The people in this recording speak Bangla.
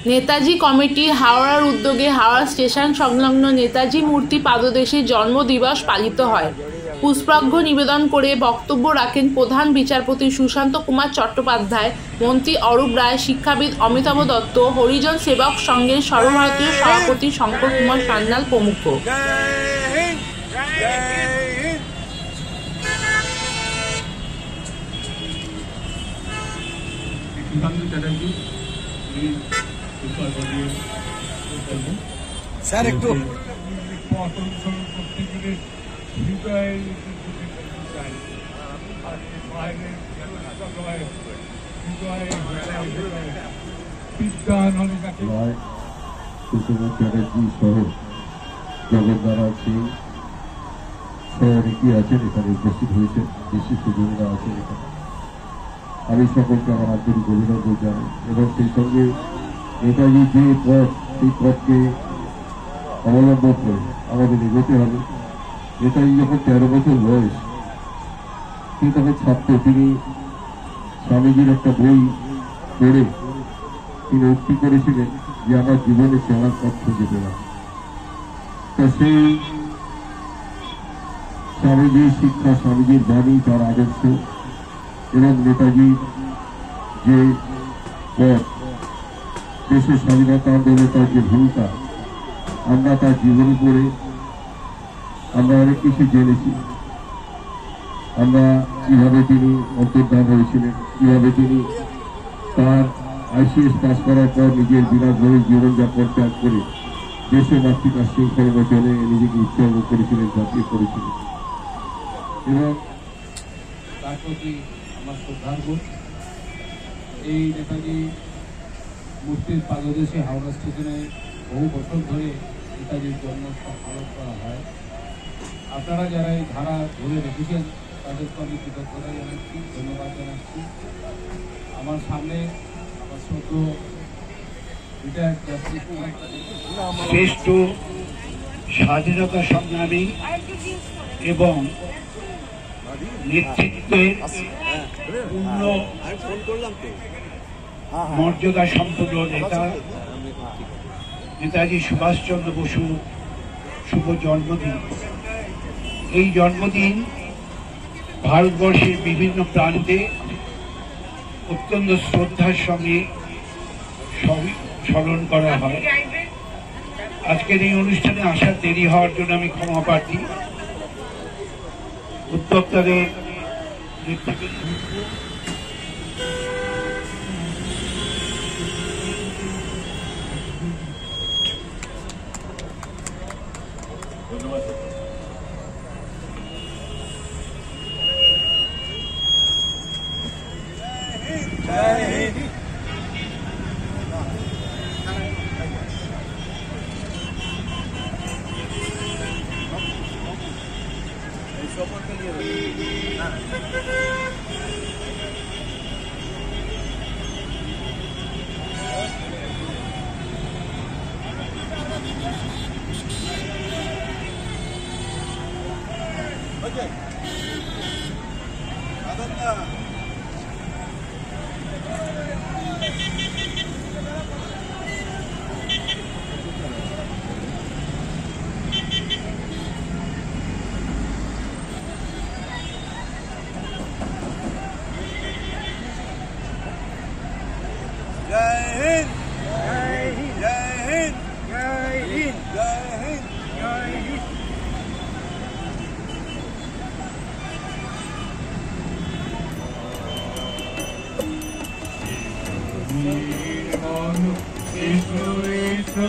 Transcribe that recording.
নেতাজি কমিটি হাওড়ার উদ্যোগে হাওড়া স্টেশন সংলগ্ন নেতাজি মূর্তি পাদদেশে জন্মদিবস পালিত হয়। পুষ্পার্ঘ্য নিবেদন করে বক্তব্য রাখেন প্রধান বিচারপতি সুশান্ত কুমার চট্টোপাধ্যায়, মন্ত্রী অরূপ রায়, শিক্ষাবিদ অমিতাভ দত্ত, হরিজন সেবক সংঘের সর্বভারতীয় সভাপতি শঙ্কর কুমার সান্যাল প্রমুখ। স্যার একটু চ্যাটার্জি সহ জগৎনারায়ণ সিং সহ অনেকেই আছেন এখানে উপস্থিত হয়েছেন, বিশিষ্ট জনেরা আছেন এখানে। আমি সকলকে আমার আন্তরিক অভিনন্দন জানাই এবং সেই সঙ্গে নেতাজি যে পথ, সেই পথকে অবলম্বন করে আমাদের এগোতে হবে। নেতাজি যখন 13 বছর বয়স, তিনি তখন ছাত্র, তিনি স্বামীজির একটা বই পড়ে তিনি উক্তি করেছিলেন যে আমার জীবনে চলার পথ খুঁজে পেলাম। তো সেই স্বামীজির শিক্ষা, স্বামীজির বাণী, তার আদর্শ এবং নেতাজির যে পথ, দেশের স্বাধীনতা আন্দোলনে তার যে ভূমিকা, আমরা তার জীবনী পড়ে আমরা অনেক কিছু জেনেছি। আমরা কিভাবে তিনি অন্তর্ধান হয়েছিলেন, কিভাবে তিনি তার ICS পাস করার পর নিজের বিরাটভাবে জীবনযাপন ত্যাগ করে দেশে মাতৃকার শৃঙ্খলা চলে নিজেকে উৎসর্গ করেছিলেন, জাতীয় করেছিলেন। এবং তার প্রতি আমার শ্রদ্ধার্ঘ্য। এই নেতাজি মূর্তির পাদদেশে হাওড়া স্টেশনে বহু বছর ধরে নেতাজির জন্ম পালন করা হয়। আপনারা যারা এই ধারা ধরে রেখেছেন তাদেরকে আমি কৃতজ্ঞতা জানাচ্ছি, ধন্যবাদ জানাচ্ছি। আমার সামনে আমার শ্রদ্ধ রিটায়ার্ড জাস্টিস শ্রেষ্ঠ স্বাধীনতা সংগ্রামী এবং নেতৃত্বের পূর্ণ মর্যাদা সম্পন্ন নেতা নেতাজি সুভাষচন্দ্র বসু শুভ জন্মদিন। এই জন্মদিন ভারতবর্ষের বিভিন্ন প্রান্তে অত্যন্ত শ্রদ্ধার সঙ্গে স্মরণ করা হয়। আজকের এই অনুষ্ঠানে আসার দেরি হওয়ার জন্য আমি ক্ষমা প্রার্থী। উদ্যোক্তাদের ধন্যবাদ। Eso,